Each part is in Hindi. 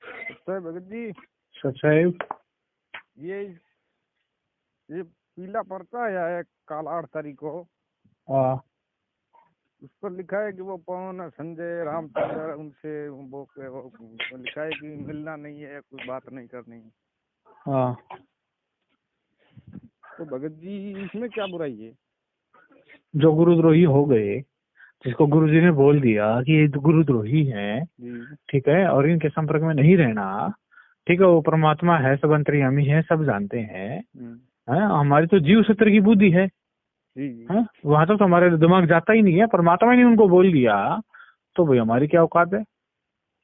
तो भगत जी साहब ये ये पीला पर्चा आया है कल 8 तारीख को। हाँ उस पर लिखा है कि वो पवन संजय रामचंद्र उनसे वो लिखा है कि मिलना नहीं है, कोई बात नहीं करनी है। हाँ तो भगत जी इसमें क्या बुराई है? जो गुरुद्रोही हो गए, जिसको गुरुजी ने बोल दिया कि ये गुरुद्रोही हैं, जी ठीक है, और इनके संपर्क में नहीं रहना, ठीक है, वो परमात्मा है, सब अंतर्यामी है, सब जानते हैं, हैं? हमारी तो जीव सत्र की बुद्धि है, जी हैं? वहां तक तो हमारे दिमाग जाता ही नहीं है। परमात्मा ने उनको बोल दिया तो भाई हमारी क्या औकात है?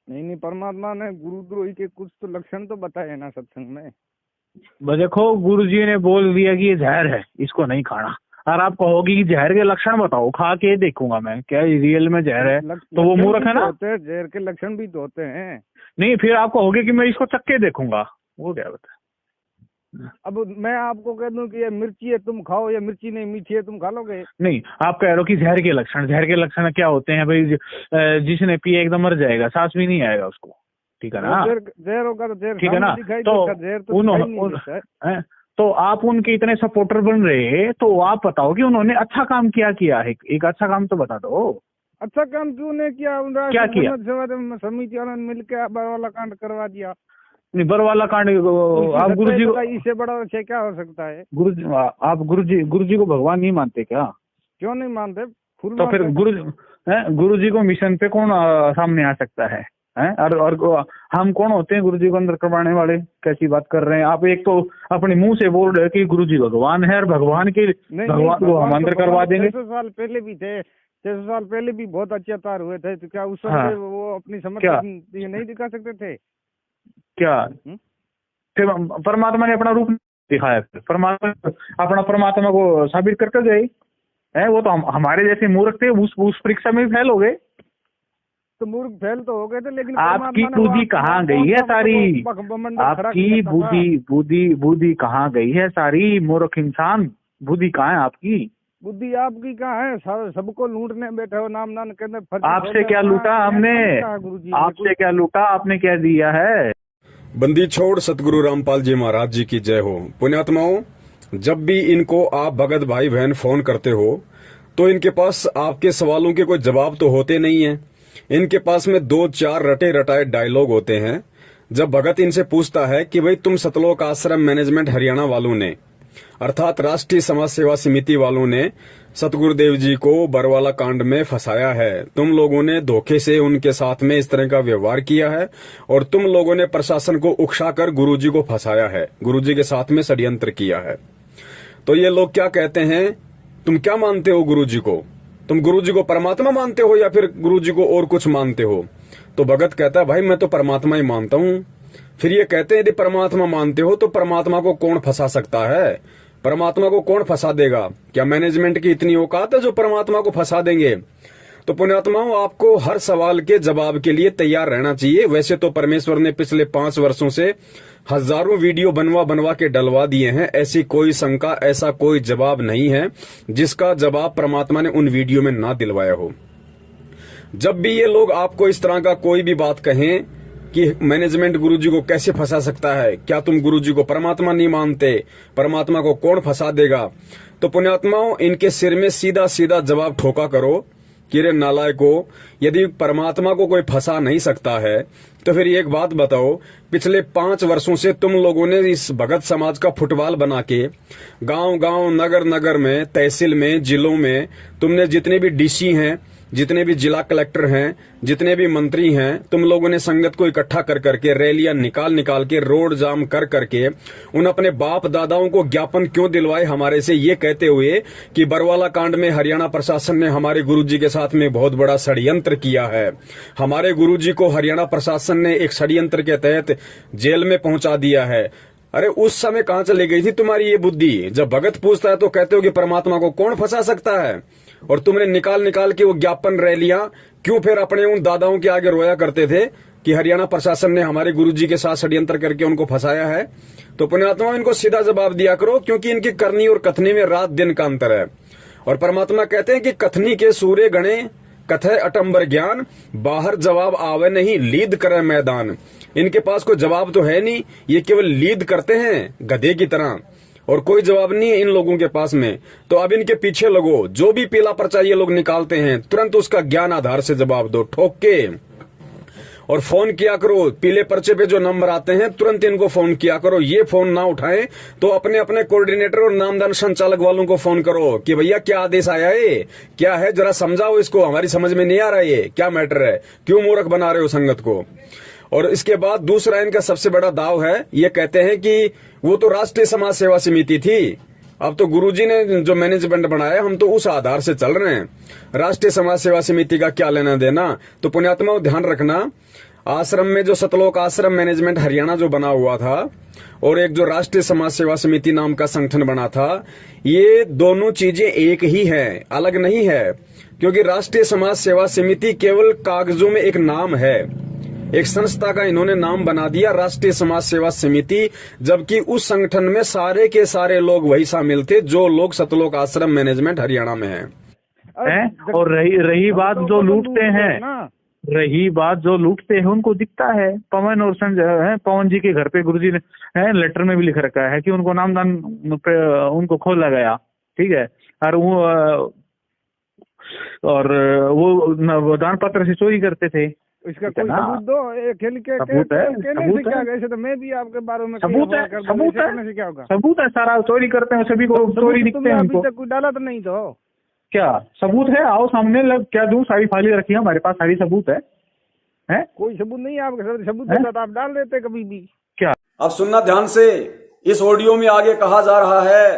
नहीं, परमात्मा ने गुरुद्रोही के कुछ तो लक्षण तो बताए ना सत्संग में। बस देखो, गुरुजी ने बोल दिया कि ये जहर है, इसको नहीं खाना, और आप कहोगी कि जहर के लक्षण बताओ, खा के देखूंगा मैं क्या रियल में जहर है, तो वो मूर्ख है ना। जहर के लक्षण भी तो होते हैं। नहीं, फिर आप कहोगे कि मैं इसको चख के देखूंगा, वो क्या बता। अब मैं आपको कह दूं कि ये मिर्ची है तुम खाओ, या मिर्ची नहीं मीठी है तुम खा लोगे? नहीं, आप कह रहे हो कि जहर के लक्षण क्या होते हैं भाई? जिसने पिए एकदम मर जाएगा, सांस भी नहीं आएगा उसको, ठीक है ना? जहर होगा तो जहर ठीक है ना? तो आप उनके इतने सपोर्टर बन रहे, तो आप बताओ कि उन्होंने अच्छा काम किया है, एक अच्छा काम तो बता दो। अच्छा काम क्यों नहीं किया? क्या किया? समिति वालों ने मिलकर बरवाला कांड करवा दिया। नहीं, बरवाला कांड आप गुरुजी को, इससे बड़ा विषय क्या हो सकता है? आप गुरुजी को भगवान नहीं मानते क्या? क्यों नहीं मानते? तो फिर गुरुजी को मिशन पे कौन सामने आ सकता है? और हम कौन होते हैं गुरुजी को अंदर करवाने वाले? कैसी बात कर रहे हैं आप? एक तो अपने मुंह से बोल रहे कि गुरुजी भगवान है, और भगवान को हम अंदर करवा देंगे। 600 साल पहले भी थे, 600 साल पहले भी बहुत अत्याचार हुए थे, तो क्या उस समय वो अपनी समझ नहीं दिखा सकते थे क्या? फिर परमात्मा ने अपना रूप दिखाया, परमात्मा को साबित करके गए है। वो तो हमारे जैसे मूर्ख थे, उस परीक्षा में फेल हो गए। तो मूर्ख फेल तो हो गए थे, लेकिन आपकी बुद्धि कहाँ गई है सारी? आपकी बुद्धि कहाँ गई है सारी? मूर्ख इंसान, बुद्धि कहाँ है आपकी? बुद्धि आपकी कहाँ है? सबको लूटने बैठे हो, नाम नाम कहते। आपसे क्या लूटा हमने? आपसे क्या लूटा? आपने क्या दिया है? बंदी छोड़ सतगुरु रामपाल जी महाराज जी की जय हो। पुण्यात्माओं, जब भी इनको आप भगत भाई बहन फोन करते हो तो इनके पास आपके सवालों के कोई जवाब तो होते नहीं है। इनके पास में 2-4 रटे रटाए डायलॉग होते हैं। जब भगत इनसे पूछता है कि भाई तुम सतलोक आश्रम मैनेजमेंट हरियाणा वालों ने, अर्थात राष्ट्रीय समाज सेवा समिति वालों ने सतगुरुदेव जी को बरवाला कांड में फंसाया है, तुम लोगों ने धोखे से उनके साथ में इस तरह का व्यवहार किया है, और तुम लोगों ने प्रशासन को उकसाकर गुरुजी को फंसाया है, गुरुजी के साथ में षड्यंत्र किया है। तो ये लोग क्या कहते हैं, तुम क्या मानते हो गुरुजी को? तुम गुरुजी को परमात्मा मानते हो या फिर गुरुजी को और कुछ मानते हो? तो भगत कहता है भाई मैं तो परमात्मा ही मानता हूँ। फिर ये कहते हैं यदि परमात्मा मानते हो तो परमात्मा को कौन फंसा सकता है? परमात्मा को कौन फंसा देगा? क्या मैनेजमेंट की इतनी औकात है जो परमात्मा को फंसा देंगे? तो पुण्यात्माओं, आपको हर सवाल के जवाब के लिए तैयार रहना चाहिए। वैसे तो परमेश्वर ने पिछले 5 वर्षों से हजारों वीडियो बनवा के डलवा दिए हैं। ऐसी कोई शंका, ऐसा कोई जवाब नहीं है जिसका जवाब परमात्मा ने उन वीडियो में ना दिलवाया हो। जब भी ये लोग आपको इस तरह का कोई भी बात कहें कि मैनेजमेंट गुरुजी को कैसे फंसा सकता है, क्या तुम गुरुजी को परमात्मा नहीं मानते, परमात्मा को कौन फंसा देगा, तो पुण्यात्माओं इनके सिर में सीधा सीधा जवाब ठोका करो कि रे नालायको, यदि परमात्मा को कोई फंसा नहीं सकता है तो फिर एक बात बताओ, पिछले 5 वर्षों से तुम लोगों ने इस भगत समाज का फुटबॉल बना के गांव गांव, नगर नगर में, तहसील में, जिलों में तुमने जितने भी डीसी हैं, जितने भी जिला कलेक्टर हैं, जितने भी मंत्री हैं, तुम लोगों ने संगत को इकट्ठा कर करके रैलियां निकाल के, रोड जाम कर करके उन अपने बाप दादाओं को ज्ञापन क्यों दिलवाए हमारे से, ये कहते हुए कि बरवाला कांड में हरियाणा प्रशासन ने हमारे गुरुजी के साथ में बहुत बड़ा षड्यंत्र किया है। हमारे गुरुजी को हरियाणा प्रशासन ने एक षड्यंत्र के तहत जेल में पहुंचा दिया है। अरे उस समय कहां चली गई थी तुम्हारी ये बुद्धि? जब भगत पूछता है तो कहते हो कि परमात्मा को कौन फंसा सकता है, और तुमने निकाल के वो ज्ञापन रैलियां क्यों फिर अपने उन दादाओं के आगे रोया करते थे कि हरियाणा प्रशासन ने हमारे गुरुजी के साथ षड्यंत्र करके उनको फंसाया है? तो पुण्यात्मा इनको सीधा जवाब दिया करो, क्योंकि इनकी करनी और कथनी में रात दिन का अंतर है। और परमात्मा कहते हैं कि कथनी के सूर्य गणे कथे अटंबर ज्ञान, बाहर जवाब आवे नहीं, लीद करे मैदान। इनके पास कोई जवाब तो है नहीं, ये केवल लीद करते हैं गधे की तरह, और कोई जवाब नहीं है इन लोगों के पास में। तो अब इनके पीछे लगो, जो भी पीला पर्चा ये लोग निकालते हैं तुरंत उसका ज्ञान आधार से जवाब दो, ठोक के। और फोन किया करो, पीले पर्चे पे जो नंबर आते हैं तुरंत इनको फोन किया करो। ये फोन ना उठाएं तो अपने अपने कोऑर्डिनेटर और नामदान संचालक वालों को फोन करो कि भैया क्या आदेश आया है, क्या है, जरा समझाओ इसको, हमारी समझ में नहीं आ रहा है, क्या मैटर है, क्यों मूर्ख बना रहे हो संगत को। और इसके बाद दूसरा इनका सबसे बड़ा दाव है, ये कहते हैं कि वो तो राष्ट्रीय समाज सेवा समिति थी, अब तो गुरुजी ने जो मैनेजमेंट बनाया हम तो उस आधार से चल रहे हैं, राष्ट्रीय समाज सेवा समिति का क्या लेना देना। तो पुण्यात्माओं ध्यान रखना, आश्रम में जो सतलोक आश्रम मैनेजमेंट हरियाणा जो बना हुआ था और एक जो राष्ट्रीय समाज सेवा समिति नाम का संगठन बना था, ये दोनों चीजें एक ही है, अलग नहीं है। क्योंकि राष्ट्रीय समाज सेवा समिति केवल कागजों में एक नाम है, एक संस्था का इन्होंने नाम बना दिया राष्ट्रीय समाज सेवा समिति, जबकि उस संगठन में सारे के सारे लोग वही शामिल थे जो लोग सतलोक आश्रम मैनेजमेंट हरियाणा में हैं। और रही बात जो लूटते हैं, रही बात जो लूटते हैं उनको दिखता है। पवन और संजय है, पवन जी के घर पे गुरुजी ने लेटर में भी लिख रखा है कि उनको नामदान पे उनको खोला गया, ठीक है, और वो दान पत्र से चोरी करते थे। इसका कोई सबूत दो, खेल के सबूत है, कहने से क्या, ऐसे तो मैं भी आपके बारे में सबूत है, सबूत है, क्या होगा, सबूत है, सारा चोरी करते हैं सभी को, चोरी दिखते हैं उनको। अभी तक कोई डाला तो नहीं, तो क्या सबूत है, आओ सामने, क्या दूं, सारी फाइलें रखी है हमारे पास, सारी सबूत है? कोई सबूत नहीं है आपके, सबूत देता तो आप डाल देते कभी भी। क्या अब सुनना ध्यान से, इस ऑडियो में आगे कहा जा रहा है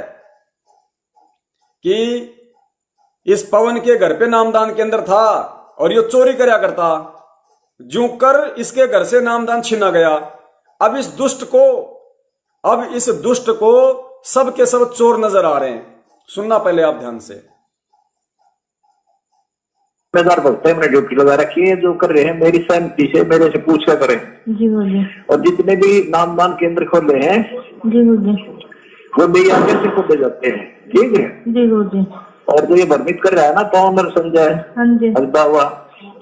कि इस पवन के घर पे नामदान केंद्र था और ये चोरी करया करता, जो कर इसके घर से नामदान छीना गया। अब इस दुष्ट को सब के सब चोर नजर आ रहे हैं। सुनना पहले आप ध्यान से। भक्त है, मैंने ड्यूटी लगा रखी है, जो कर रहे हैं मेरी सहमति से मेरे से पूछ कर करें। जी बोलिए। और जितने भी नामदान केंद्र खोले हैं जी बोलिए, वो मेरी आगे से खोले जाते हैं, ठीक है जी बोलिए। और जो ये भ्रमित कर रहा है ना पवन और संजय, हल्दा हुआ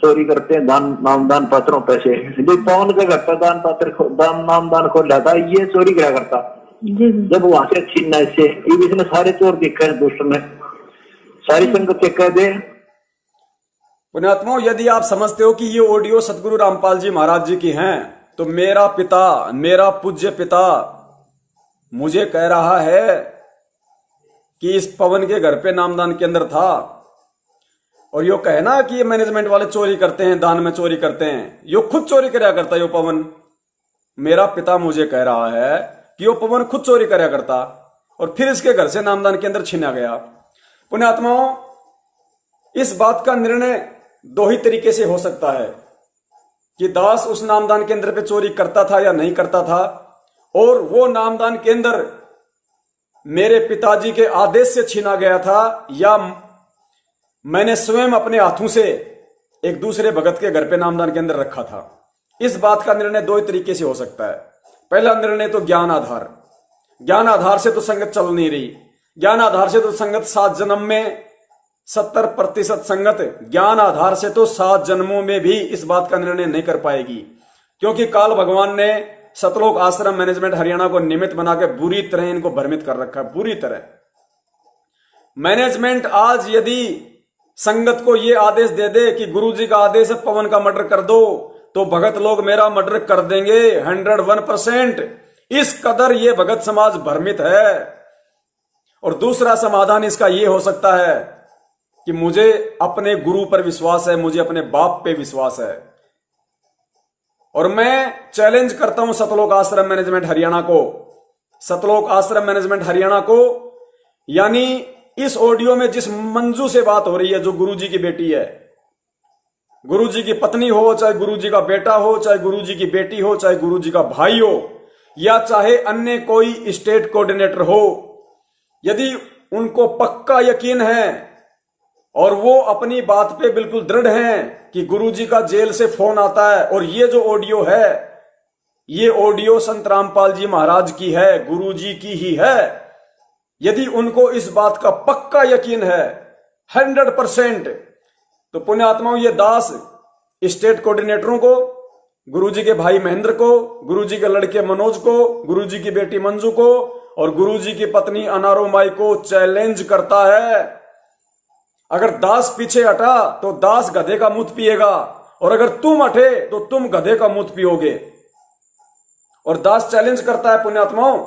चोरी करते हैं नामदान पत्रों पैसे, जो पवन के घर पर दान पत्र नामदान खोला था, ये चोरी क्या करता जब वहां से छीनना इससे, इसने सारे चोर दिखा है, दुष्ट ने सारी संगत के कह दे। पुण्यात्माओं, यदि आप समझते हो कि ये ऑडियो सतगुरु रामपाल जी महाराज जी की हैं, तो मेरा पिता, मेरा पूज्य पिता मुझे कह रहा है कि इस पवन के घर पे नामदान केंद्र था, और यो कहे ना कि ये मैनेजमेंट वाले चोरी करते हैं, दान में चोरी करते हैं, यो खुद चोरी करया करता यो पवन। मेरा पिता मुझे कह रहा है कि यो पवन खुद चोरी करया करता और फिर इसके घर से नामदान केंद्र छीना गया। पुण्यात्माओं, इस बात का निर्णय दो ही तरीके से हो सकता है कि दास उस नामदान केंद्र पे चोरी करता था या नहीं करता था, और वो नामदान केंद्र मेरे पिताजी के आदेश से छीना गया था, या मैंने स्वयं अपने हाथों से एक दूसरे भगत के घर पे नामदान केंद्र रखा था। इस बात का निर्णय दो ही तरीके से हो सकता है। पहला निर्णय तो ज्ञान आधार, ज्ञान आधार से तो संगत चल नहीं रही, ज्ञान आधार से तो संगत 7 जन्म में 70% संगत ज्ञान आधार से तो 7 जन्मों में भी इस बात का निर्णय नहीं कर पाएगी, क्योंकि काल भगवान ने सतलोक आश्रम मैनेजमेंट हरियाणा को निमित्त बना के बुरी तरह इनको भ्रमित कर रखा है, बुरी तरह। मैनेजमेंट आज यदि संगत को ये आदेश दे दे कि गुरुजी का आदेश है पवन का मर्डर कर दो, तो भगत लोग मेरा मर्डर कर देंगे 101%। इस कदर ये भगत समाज भ्रमित है। और दूसरा समाधान इसका ये हो सकता है कि मुझे अपने गुरु पर विश्वास है, मुझे अपने बाप पे विश्वास है, और मैं चैलेंज करता हूं सतलोक आश्रम मैनेजमेंट हरियाणा को, सतलोक आश्रम मैनेजमेंट हरियाणा को, यानी इस ऑडियो में जिस मंजू से बात हो रही है, जो गुरुजी की बेटी है, गुरुजी की पत्नी हो, चाहे गुरुजी का बेटा हो, चाहे गुरुजी की बेटी हो, चाहे गुरुजी का भाई हो, या चाहे अन्य कोई स्टेट कोऑर्डिनेटर हो, यदि उनको पक्का यकीन है और वो अपनी बात पे बिल्कुल दृढ़ हैं कि गुरुजी का जेल से फोन आता है और ये जो ऑडियो है, ये ऑडियो संत रामपाल जी महाराज की है, गुरुजी की ही है, यदि उनको इस बात का पक्का यकीन है 100%, तो पुण्यात्माओं, ये दास स्टेट कोऑर्डिनेटरों को, गुरुजी के भाई महेंद्र को, गुरुजी के लड़के मनोज को, गुरुजी की बेटी मंजू को और गुरुजी की पत्नी अनारो माई को चैलेंज करता है। अगर दास पीछे हटा तो दास गधे का मूत पिएगा, और अगर तुम हटे तो तुम गधे का मूत पियोगे। और दास चैलेंज करता है पुण्यात्माओं।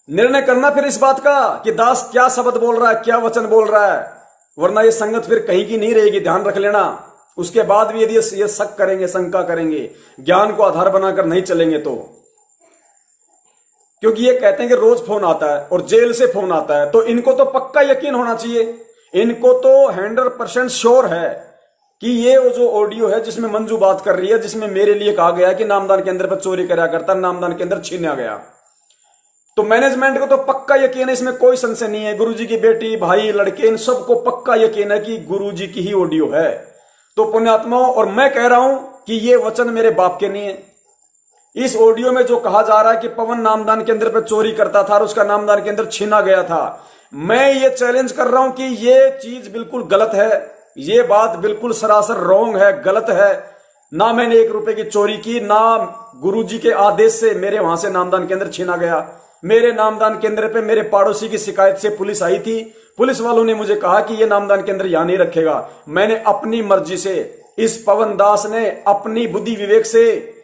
निर्णय करना फिर इस बात का कि दास क्या शब्द बोल रहा है, क्या वचन बोल रहा है, वरना ये संगत फिर कहीं की नहीं रहेगी, ध्यान रख लेना। उसके बाद भी यदि ये शक करेंगे, शंका करेंगे, ज्ञान को आधार बनाकर नहीं चलेंगे तो, क्योंकि ये कहते हैं कि रोज फोन आता है और जेल से फोन आता है, तो इनको तो पक्का यकीन होना चाहिए, इनको तो 100% श्योर है कि ये वो जो ऑडियो है जिसमें मंजू बात कर रही है, जिसमें मेरे लिए कहा गया है कि नामदान केंद्र पर चोरी करा करता, नामदान केंद्र छीना गया, तो मैनेजमेंट को तो पक्का यकीन है, इसमें कोई संशय नहीं है। गुरुजी की बेटी, भाई, लड़के, इन सबको पक्का यकीन है कि गुरुजी की ही ऑडियो है। तो पुण्यात्माओं, और मैं कह रहा हूं कि ये वचन मेरे बाप के नहीं है। इस ऑडियो में जो कहा जा रहा है कि पवन नामदान केंद्र पर चोरी करता था और उसका नामदान केंद्र छीना गया था, मैं ये चैलेंज कर रहा हूं कि ये चीज बिल्कुल गलत है, ये बात बिल्कुल सरासर रॉन्ग है, गलत है। ना मैंने 1 रुपए की चोरी की, ना गुरुजी के आदेश से मेरे वहां से नामदान केंद्र छीना गया। मेरे नामदान केंद्र पे मेरे पड़ोसी की शिकायत से पुलिस आई थी, पुलिस वालों ने मुझे कहा कि ये नामदान केंद्र यहां नहीं रखेगा। मैंने अपनी मर्जी से, इस पवन दास ने अपनी बुद्धि विवेक से,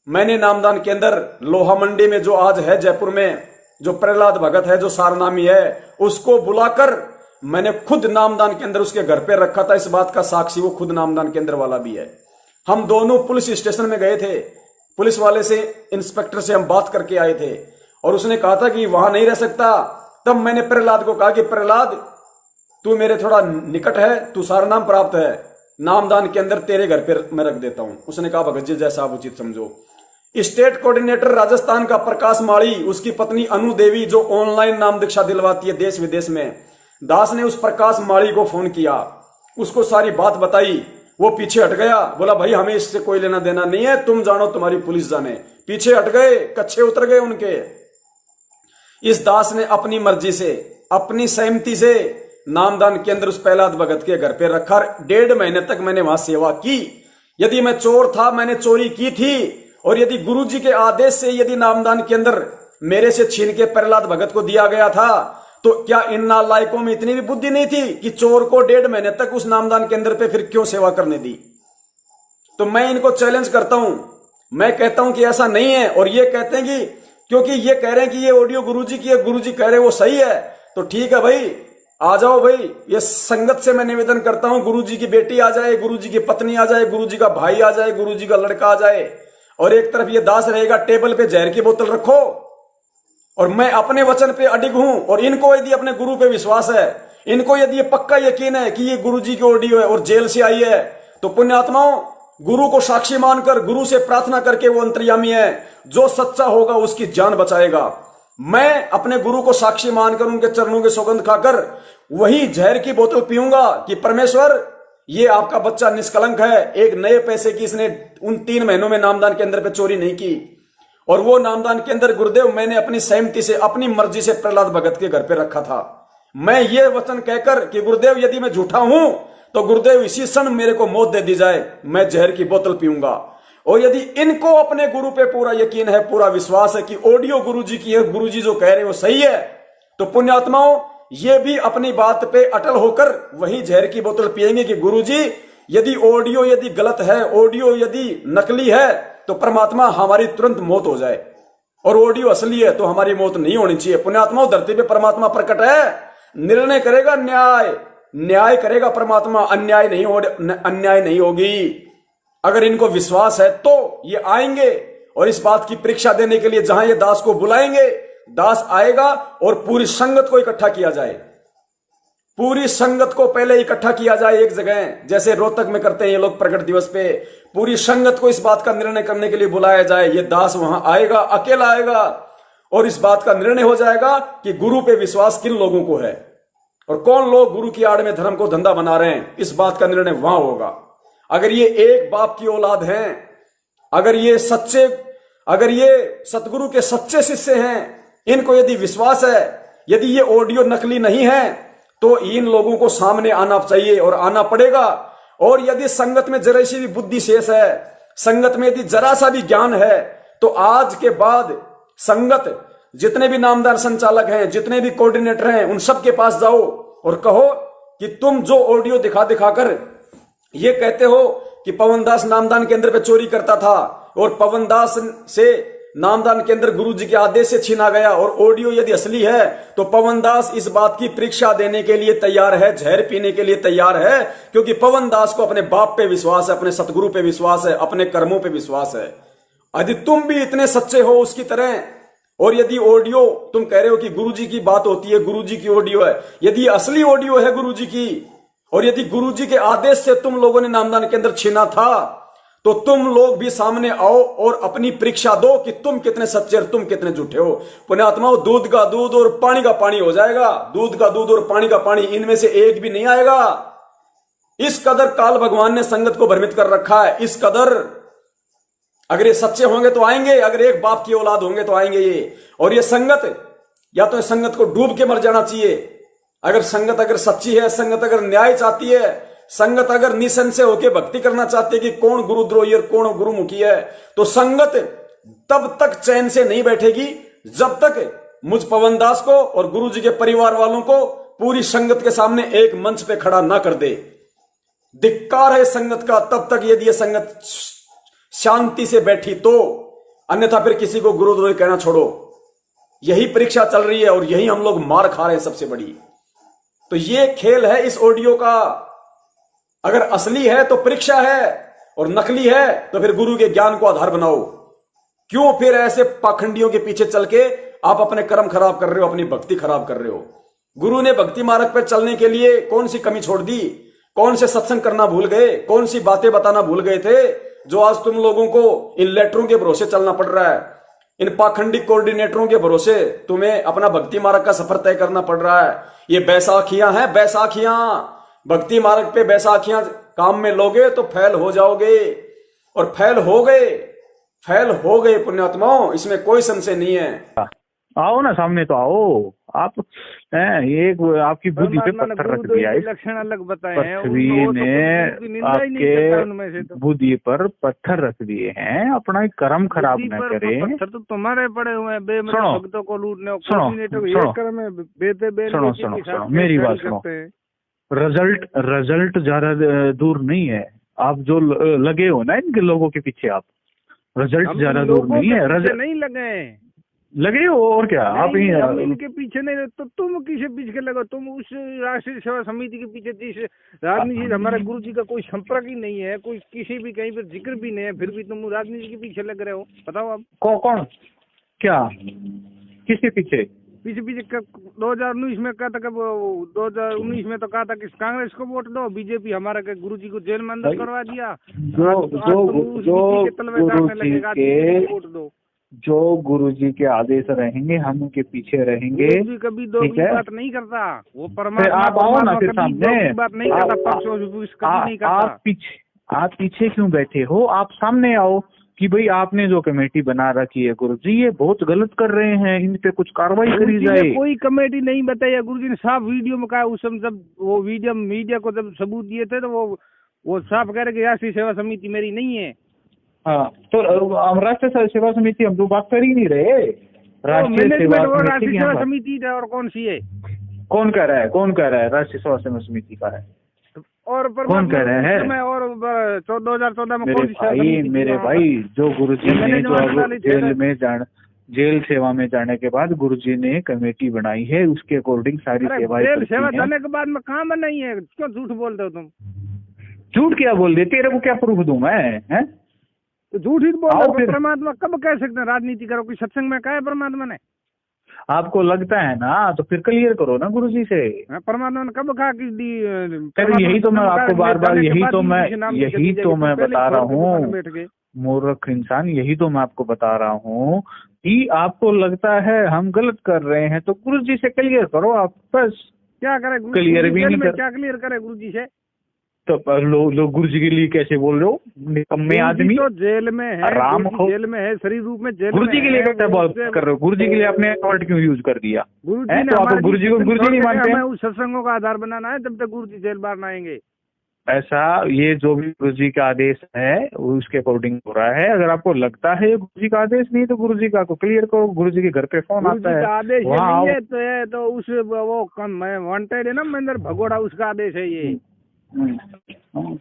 मैंने नामदान केंद्र लोहा मंडी में जो आज है जयपुर में, जो प्रहलाद भगत है, जो सारनामी है, उसको बुलाकर मैंने खुद नामदान केंद्र उसके घर पे रखा था। इस बात का साक्षी वो खुद नामदान केंद्र वाला भी है। हम दोनों पुलिस स्टेशन में गए थे, पुलिस वाले से, इंस्पेक्टर से हम बात करके आए थे और उसने कहा था कि वहां नहीं रह सकता। तब मैंने प्रहलाद को कहा कि प्रहलाद, तू मेरे थोड़ा निकट है, तू सारनाम प्राप्त है, नामदान के अंदर तेरे घर पर मैं रख देता हूं। उसने कहा भगत जी जैसा आप उचित समझो। स्टेट कोऑर्डिनेटर राजस्थान का प्रकाश माड़ी, उसकी पत्नी अनु देवी जो ऑनलाइन नाम दीक्षा दिलवाती है देश विदेश में, दास ने उस प्रकाश माड़ी को फोन किया, उसको सारी बात बताई। वो पीछे हट गया, बोला भाई हमें इससे कोई लेना देना नहीं है, तुम जानो तुम्हारी पुलिस जाने। पीछे हट गए, कच्छे उतर गए उनके। इस दास ने अपनी मर्जी से, अपनी सहमति से नामदान केंद्र उस प्रहलाद भगत के घर पे रखा। 1.5 महीने तक मैंने वहां सेवा की। यदि मैं चोर था, मैंने चोरी की थी, और यदि गुरुजी के आदेश से यदि नामदान केंद्र मेरे से छीन के प्रहलाद भगत को दिया गया था, तो क्या इन नालायकों में इतनी भी बुद्धि नहीं थी कि चोर को 1.5 महीने तक उस नामदान केंद्र पे फिर क्यों सेवा करने दी? तो मैं इनको चैलेंज करता हूं, मैं कहता हूं कि ऐसा नहीं है। और ये कहते हैं कि क्योंकि ये कह रहे हैं कि ये ऑडियो गुरुजी की है, गुरुजी कह रहे हैं वो सही है, तो ठीक है भाई, आ जाओ भाई। ये संगत से मैं निवेदन करता हूं, गुरुजी की बेटी आ जाए, गुरुजी की पत्नी आ जाए, गुरुजी का भाई आ जाए, गुरुजी का लड़का आ जाए, और एक तरफ ये दास रहेगा, टेबल पे जहर की बोतल रखो। और मैं अपने वचन पे अडिग हूं, और इनको यदि अपने गुरु पे विश्वास है, इनको यदि ये पक्का यकीन है कि ये गुरुजी की ऑडियो है और जेल से आई है, तो पुण्यात्माओं, गुरु को साक्षी मानकर, गुरु से प्रार्थना करके, वो अंतर्यामी है, जो सच्चा होगा उसकी जान बचाएगा। मैं अपने गुरु को साक्षी मानकर, उनके चरणों के सौगंध खाकर वही जहर की बोतल पीऊंगा कि परमेश्वर, ये आपका बच्चा निष्कलंक है, एक नए पैसे की इसने उन 3 महीनों में नामदान केंद्र पे चोरी नहीं की। और वो नामदान केंद्र गुरुदेव मैंने अपनी सहमति से, अपनी मर्जी से प्रहलाद भगत के घर पे रखा था। मैं ये वचन कहकर कि गुरुदेव यदि मैं झूठा हूं तो गुरुदेव इसी क्षण मेरे को मौत दे दी जाए, मैं जहर की बोतल पीऊंगा। और यदि इनको अपने गुरु पे पूरा यकीन है, पूरा विश्वास है कि ऑडियो गुरुजी की है, गुरुजी जो कह रहे वो सही है, तो पुण्यात्माओं, ये भी अपनी बात पे अटल होकर वही जहर की बोतल पिएंगे कि गुरुजी यदि ऑडियो यदि गलत है, ऑडियो यदि नकली है, तो परमात्मा हमारी तुरंत मौत हो जाए, और ऑडियो असली है तो हमारी मौत नहीं होनी चाहिए। पुण्यात्मा, धरती पे परमात्मा प्रकट है, निर्णय करेगा, न्याय करेगा परमात्मा, अन्याय नहीं होगी। अगर इनको विश्वास है तो ये आएंगे और इस बात की परीक्षा देने के लिए जहां ये दास को बुलाएंगे, दास आएगा और पूरी संगत को इकट्ठा किया जाए। पूरी संगत को पहले इकट्ठा किया जाए एक जगह, जैसे रोहतक में करते हैं ये लोग प्रकट दिवस पे। पूरी संगत को इस बात का निर्णय करने के लिए बुलाया जाए। ये दास वहां आएगा, अकेला आएगा, और इस बात का निर्णय हो जाएगा कि गुरु पे विश्वास किन लोगों को है और कौन लोग गुरु की आड़ में धर्म को धंधा बना रहे हैं। इस बात का निर्णय वहां होगा। अगर ये एक बाप की औलाद हैं, अगर ये सतगुरु के सच्चे शिष्य हैं, इनको यदि विश्वास है, यदि ये ऑडियो नकली नहीं है, तो इन लोगों को सामने आना चाहिए और आना पड़ेगा। और यदि संगत में जरा सी भी बुद्धि शेष है, संगत में यदि जरा सा भी ज्ञान है, तो आज के बाद संगत जितने भी नामदान संचालक हैं, जितने भी कोऑर्डिनेटर हैं, उन सब के पास जाओ और कहो कि तुम जो ऑडियो दिखा दिखाकर ये कहते हो कि पवनदास नामदान केंद्र पे चोरी करता था और पवनदास से नामदान केंद्र गुरुजी के आदेश से छीना गया, और ऑडियो यदि असली है तो पवनदास इस बात की परीक्षा देने के लिए तैयार है, जहर पीने के लिए तैयार है, क्योंकि पवनदास को अपने बाप पे विश्वास है, अपने सतगुरु पे विश्वास है, अपने कर्मों पे विश्वास है। यदि तुम भी इतने सच्चे हो उसकी तरह, और यदि ऑडियो तुम कह रहे हो कि गुरुजी की बात होती है, गुरुजी की ऑडियो है, यदि असली ऑडियो है गुरुजी की, और यदि गुरुजी के आदेश से तुम लोगों ने नामदान केंद्र छीना था, तो तुम लोग भी सामने आओ और अपनी परीक्षा दो कि तुम कितने सच्चे और तुम कितने झूठे हो। पुण्यात्माओं, दूध का दूध और पानी का पानी हो जाएगा, दूध का दूध और पानी का पानी, इनमें से एक भी नहीं आएगा। इस कदर काल भगवान ने संगत को भ्रमित कर रखा है, इस कदर। अगर ये सच्चे होंगे तो आएंगे, अगर एक बाप की औलाद होंगे तो आएंगे ये। और ये संगत, या तो इस संगत को डूब के मर जाना चाहिए। अगर संगत अगर सच्ची है, संगत अगर न्याय चाहती है, संगत अगर निसंशय होकर भक्ति करना चाहती है कि कौन गुरुद्रोही और कौन गुरुमुखी है, तो संगत तब तक चैन से नहीं बैठेगी जब तक मुझ पवनदास को और गुरुजी के परिवार वालों को पूरी संगत के सामने एक मंच पे खड़ा ना कर दे। धिक्कार है संगत का तब तक यदि ये संगत शांति से बैठी तो, अन्यथा फिर किसी को गुरुद्रोही कहना छोड़ो। यही परीक्षा चल रही है और यही हम लोग मार खा रहे हैं सबसे बड़ी। तो ये खेल है इस ऑडियो का। अगर असली है तो परीक्षा है, और नकली है तो फिर गुरु के ज्ञान को आधार बनाओ। क्यों फिर ऐसे पाखंडियों के पीछे चल के आप अपने कर्म खराब कर रहे हो, अपनी भक्ति खराब कर रहे हो। गुरु ने भक्ति मार्ग पर चलने के लिए कौन सी कमी छोड़ दी, कौन से सत्संग करना भूल गए, कौन सी बातें बताना भूल गए थे, जो आज तुम लोगों को इन लेटरों के भरोसे चलना पड़ रहा है, इन पाखंडी कोऑर्डिनेटरों के भरोसे तुम्हें अपना भक्ति मार्ग का सफर तय करना पड़ रहा है। ये बैसाखियां हैं, बैसाखियां। भक्ति मार्ग पे बैसाखियां काम में लोगे तो फैल हो जाओगे, और फैल हो गए पुण्यात्माओं, इसमें कोई संशय नहीं है। आओ ना सामने तो आओ आप। एक आपकी बुद्धि पे पत्थर रख दिया, लक्षण अलग बताए हैं, पृथ्वी ने आपके बुद्धि पर पत्थर रख दिए हैं। अपना कर्म खराब न करें। पत्थर तो तुम्हारे पड़े हुए हैं, भक्तों को लूटने, सुनो मेरी बात सुनो। रिजल्ट ज्यादा दूर नहीं है। आप जो लगे हो ना इनके लोगों के पीछे, आप रिजल्ट ज्यादा दूर नहीं है। नहीं लगे हो और क्या आप ही इनके पीछे नहीं, तो तुम किसे पीछे लगो? तुम उस राष्ट्रीय सेवा समिति के पीछे, जिस राजनीति हमारे गुरु जी का कोई संपर्क ही नहीं है, कोई किसी भी कहीं पर जिक्र भी नहीं है, फिर भी तुम राजनीति के पीछे लग रहे हो। बताओ आप कौन क्या किसके पीछे? 2019 में कहा था, 2019 में तो कहा था कि कांग्रेस को वोट दो, बीजेपी हमारे गुरु जी को जेल में अंदर करवा दिया। जो गुरुजी के आदेश रहेंगे हम उनके पीछे रहेंगे। गुरुजी कभी दो की बात नहीं करता, वो परमात्मा। आप आओ ना फिर सामने, बात नहीं करता। आप पीछे क्यों बैठे हो? आप सामने आओ कि भाई आपने जो कमेटी बना रखी है गुरुजी, ये बहुत गलत कर रहे हैं, इन पे कुछ कार्रवाई करी जाए। कोई कमेटी नहीं बताई, गुरुजी ने साफ वीडियो में कहा। उस समय जब वो वीडियो मीडिया को जब सबूत दिए थे तो वो साफ कह रहे कि राष्ट्रीय सेवा समिति मेरी नहीं है। हाँ, तो राष्ट्रीय सेवा समिति हम तो बात कर ही नहीं रहे। राष्ट्रीय सेवा समिति और कौन सी है? कौन कह रहा है राष्ट्रीय सेवा समिति का है? और कौन कह रहे हैं? और 2014 में मेरे भाई जो गुरुजी ने जो जेल सेवा में जाने के बाद गुरुजी ने कमेटी बनाई है, उसके अकॉर्डिंग सारी सेवाएं। जेल सेवा जाने के बाद में कहाँ बनाई है? क्यों झूठ बोलते हो तुम? झूठ क्या बोल रहे? तेरे को क्या प्रूफ दूं मैं? हैं तो झूठ ही बोल रहे हो। परमात्मा कब कह सकते हैं राजनीति करो? कोई सत्संग में कहा है परमात्मा ने? आपको लगता है ना, तो फिर क्लियर करो ना गुरुजी से। परमात्मा ने कब कहा कि यही तो मैं आपको बार यही तो मैं बता रहा हूँ मूर्ख इंसान, यही तो मैं आपको बता रहा हूँ कि आपको लगता है हम गलत कर रहे हैं, तो गुरुजी से क्लियर करो आप। बस क्या करें? क्लियर भी नहीं कर, क्या क्लियर करे गुरुजी से? तो लोग गुरु जी के लिए कैसे बोल रहे हो? निकम्मे आदमी तो जेल में है, राम हो, जेल में है, शरीर रूप में जेल गुरु जी में के लिए है, कैसे बात कर रहे हो? गुरु जी के लिए आपने वर्ड क्यों यूज कर दिया? गुरु जी हैं? ने तो आप हमारे गुरु जी को गुरु जी नहीं मानते हैं? हमें उस सत्संगों का आधार बनाना है, जब तक गुरु जी जेल बाहर ना आएंगे। ऐसा ये जो भी गुरु जी का आदेश है वो उसके अकॉर्डिंग हो रहा है। अगर आपको लगता है गुरु जी का आदेश नहीं तो गुरु जी का को क्लियर करो। गुरु जी के घर पे फोन गुरु जी आता है, का आदेश ये वहाँ नहीं आओ। है तो है तो उस वो वांटेड है ना महेंद्र भगोड़ा, उसका आदेश है ये। हम्म।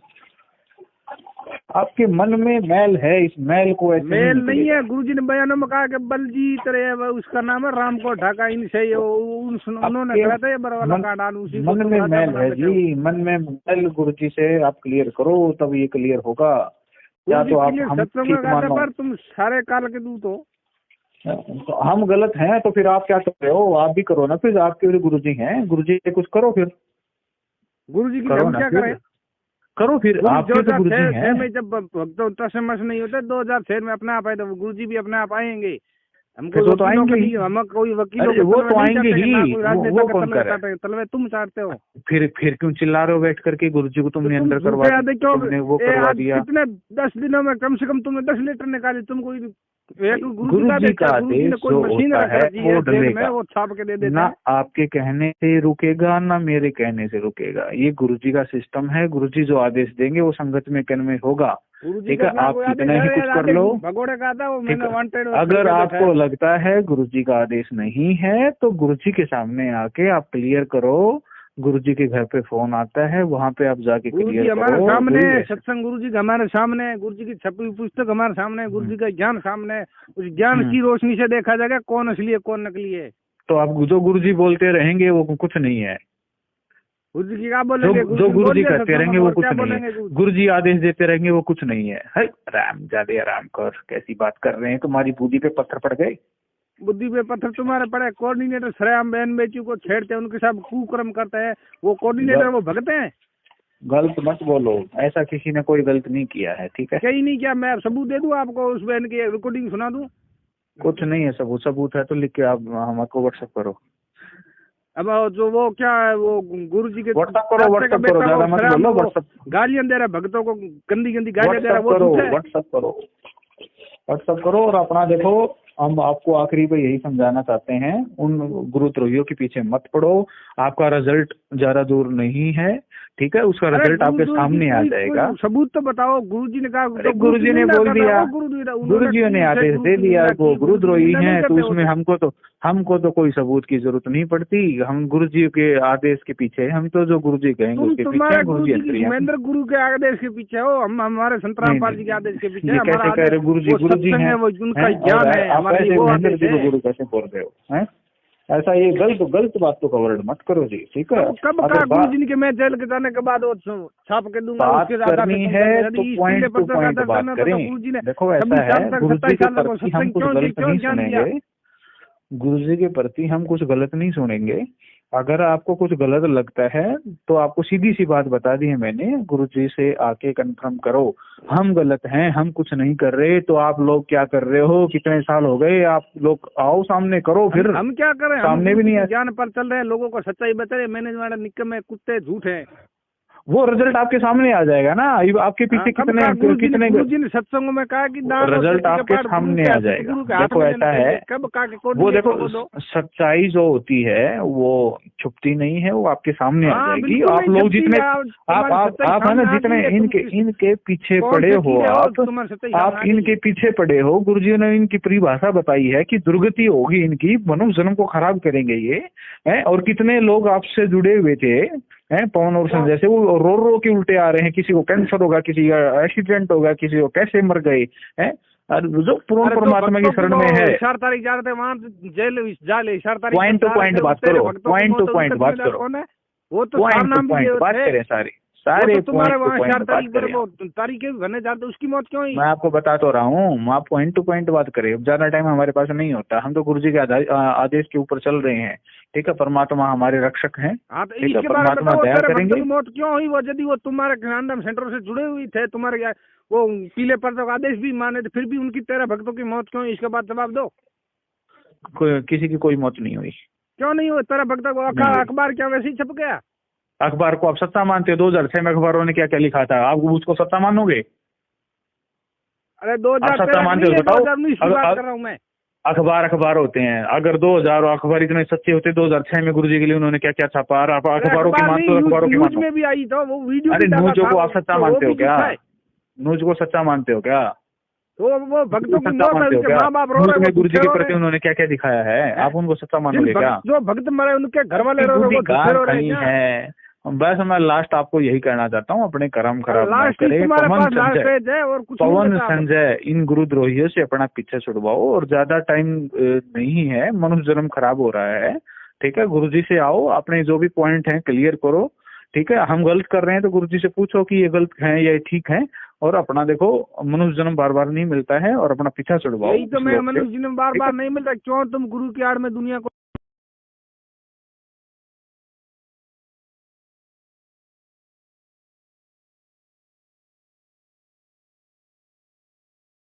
आपके मन में मैल है, इस मैल को ऐसे मेल नहीं निकलेगा। है। गुरुजी ने बयानों में कहा कि बलजीत रे उसका नाम है राम को ढाका इनसे उन्होंने कहा था ये बरवाला का डाल उसी को मन तुम में राजा मैल बना है लेते हो। जी, मन में मैल गुरु जी से आप क्लियर करो तब ये क्लियर होगा। या तो आप हम ठीक मानो, पर तुम सारे काल के दूत हो। तो हम गलत हैं तो फिर आप क्या कर रहे हो? आप भी करो ना, फिर आपके भी गुरु जी हैं, गुरु जी से कुछ करो फिर। गुरु जी की करो हम ना क्या फिर, करें? करो फिर, आपके तो गुरु जी 2006 हैं। में जब भक्तों तसमस नहीं होते 2006 में अपने आप आए तो गुरु जी भी अपने आप आएंगे। हमको वो तो आएंगे ही। हम कोई वकीलों अरे वो तो आएंगे ही, वो कौन कर रहा है? तलवे तुम चाहते हो। फिर क्यों चिल्ला रहे हो बैठ करके? गुरु जी को तुमने अंदर करवा दिया, तुमने वो करवा दिया। कितने 10 दिनों में कम से कम तुमने 10 लीटर निकाली। तुम कोई गुरु जी का आदेश जो होता है वो डलेगा, वो छाप के दे देते ना हैं। आपके कहने से रुकेगा ना मेरे कहने से रुकेगा। ये गुरु जी का सिस्टम है। गुरु जी जो आदेश देंगे वो संगत में कर्म में होगा। ठीक है, आप कितना ही कुछ कर लो। भगोड़े का था वो ठीक मैंने वांटेड। है, अगर आपको लगता है गुरु जी का आदेश नहीं है तो गुरु जी के सामने आके आप क्लियर करो। गुरु जी के घर पे फोन आता है, वहाँ पे आप जाके क्लियर करो। हमारे सामने सत्संग गुरु जी का हमारे सामने है, गुरु जी की छपी हुई पुस्तक हमारे सामने है, गुरु जी का ज्ञान सामने है। उस ज्ञान की रोशनी से देखा जाएगा कौन असली है कौन नकली है। तो आप जो गुरु जी बोलते रहेंगे वो कुछ नहीं है। गुरु जी की क्या बोलेंगे? जो गुरु जी करते रहेंगे वो कुछ नहीं है। गुरु जी आदेश देते रहेंगे वो कुछ नहीं है। राम जादे आराम कर, कैसी बात कर रहे हैं? तुम्हारी बुद्धि पे पत्थर पड़ गए? बुद्धि पे पत्थर तुम्हारे पड़े। कोऑर्डिनेटर सरेआम बहन बेटियों को छेड़ते हैं, उनके साथ कुकर्म करते हैं। वो कोऑर्डिनेटर वो भगते हैं। गलत मत बोलो, ऐसा किसी ने कोई गलत नहीं किया है। ठीक है, कहीं नहीं किया। मैं सबूत दे दूं आपको, उस बहन की रिकॉर्डिंग सुना दूं? कुछ नहीं है सबूत। सबूत है तो लिख के आप हमको व्हाट्सएप करो। अब जो वो क्या है वो गुरु जी के व्हाट्सएप करो, ज्यादा मत बोलो। व्हाट्सएप गालियां दे रहा है भक्तों को, गंदी गंदी गालियां दे रहा है। वो व्हाट्सएप करो और अपना देखो। हम आपको आखिरी पे यही समझाना चाहते हैं, उन गुरुद्रोहियों के पीछे मत पड़ो। आपका रिजल्ट ज्यादा दूर नहीं है। ठीक है, उसका रिजल्ट आपके सामने आ जाएगा। सबूत तो बताओ। गुरु जी ने कहा, गुरु जी ने बोल दिया, गुरु जी ने आदेश दे दिया वो गुरुद्रोही हैं, तो उसमें हमको तो कोई सबूत की जरूरत नहीं पड़ती। हम गुरु जी के आदेश के पीछे, हम तो जो गुरु जी कहेंगे उसके पीछे। गुरु जी महेंद्र गुरु के आदेश के पीछे हो, हम हमारे संतराम पाल जी के आदेश के पीछे। कैसे कह रहे? गुरु जी हैं, उनका ज्ञान है। महेंद्र जी को गुरु कैसे बोल रहे हो? हैं ऐसा? ये गलत बातों का वर्ड मत करो जी। ठीक है, कब कहा गुरु जी के मैं जेल के जाने के बाद वो छाप के दूंगा? बात करनी है तो पॉइंट टू पॉइंट बात करें। देखो ऐसा है, गुरु जी के प्रति हम कुछ गलत नहीं सुनेंगे। गुरु जी के प्रति हम कुछ गलत नहीं सुनेंगे। अगर आपको कुछ गलत लगता है तो आपको सीधी सी बात बता दी है मैंने, गुरु जी से आके कंफर्म करो हम गलत हैं, हम कुछ नहीं कर रहे। तो आप लोग क्या कर रहे हो? कितने साल हो गए? आप लोग आओ सामने करो। फिर हम क्या करें? सामने भी नहीं है। ज्ञान पर चल रहे हैं, लोगों को सच्चाई बता रहे। मैनेजमेंट निकम्मे कुत्ते झूठ है। वो रिजल्ट आपके सामने आ जाएगा ना। आपके पीछे कितने गुरु जी ने सत्संगों में कहा कि रिजल्ट आपके सामने आ जाएगा। देखो ऐसा है, वो देखो सच्चाई जो होती है वो छुपती नहीं है, वो आपके सामने आ जाएगी। आप लोग जितने आप है ना, जितने इनके पीछे पड़े हो, आप इनके पीछे पड़े हो। गुरु जी ने इनकी परिभाषा बताई है कि दुर्गति होगी इनकी, मनुष्य जन्म को खराब करेंगे ये है। और कितने लोग आपसे जुड़े हुए थे हैं, पवन और संजय से, वो रो के उल्टे आ रहे हैं। किसी को कैंसर होगा, किसी का एक्सीडेंट होगा, किसी को कैसे मर गए हैं। जो पूर्ण परमात्मा की शरण में है। 4 तारीख जा रहे थे वहाँ जेल जाले। 4 तारीख पॉइंट टू पॉइंट बात करो, पॉइंट टू पॉइंट बात करो। वो तो पॉइंट टू पॉइंट बात करें सारे तुम्हारे वहाँ 4 तारीख पर वो तारीख भरने जाते, उसकी मौत क्यों हुई? मैं आपको बता तो रहा हूँ। आप पॉइंट टू पॉइंट बात करें। ज्यादा टाइम हमारे पास नहीं होता। हम तो गुरु जी के आदेश के ऊपर चल रहे हैं। ठीक है, परमात्मा हमारे रक्षक हैं। ठीक है, परमात्मा दया करेंगे। मौत क्यों हुई? वो यदि वो तुम्हारे ज्ञानदान सेंटर से जुड़े हुए थे, तुम्हारे वो पीले पर्दों का आदेश भी माने थे, फिर भी उनकी 13 भक्तों की मौत क्यों हुई? इसके बाद जवाब दो। किसी की कोई मौत नहीं हुई। क्यों नहीं हुई? 13 भक्तों को अखबार क्या वैसे ही छप गया? अखबार को आप सच्चा मानते हो? 2006 में अखबारों ने क्या क्या लिखा था, आप उसको सच्चा मानोगे? अरे 2013 सच्चा मानते हो? बताओ। 2019 की बात कर रहा हूँ मैं। अखबार होते हैं, अगर 2000 अखबार इतने सच्चे होते 2006 में गुरुजी के लिए उन्होंने क्या क्या छापा? और आप अखबारों की मानते हो? अखबारों की मानते हो? में भी आई तो वो वीडियो। अरे न्यूज़ को आप सच्चा मानते हो क्या? न्यूज़ को सच्चा मानते हो क्या? तो वो भक्तों की सच्चा मानते हो क्या? माँ बाप रो रहे हैं, गुरुजी के प्रति उन्होंने क्या क्या दिखाया है, आप उनको सच्चा मानोगे क्या? जो भक्त मरे उनके घर वाले रो रहे हैं। बस मैं लास्ट आपको यही कहना चाहता हूँ, अपने कर्म खराब ना करें। पवन संजय इन गुरुद्रोहियों से अपना पीछे छुड़वाओ, और ज्यादा टाइम नहीं है, मनुष्य जन्म खराब हो रहा है, ठीक है? गुरुजी से आओ, अपने जो भी पॉइंट हैं क्लियर करो, ठीक है? हम गलत कर रहे हैं तो गुरुजी से पूछो कि ये गलत है या ठीक है, और अपना देखो मनुष्य जन्म बार बार नहीं मिलता है, और अपना पीछा छुड़वाओ। यही तो मैं, मनुष्य जन्म बार बार नहीं मिलता, क्यों तुम गुरु की आड़ में दुनिया को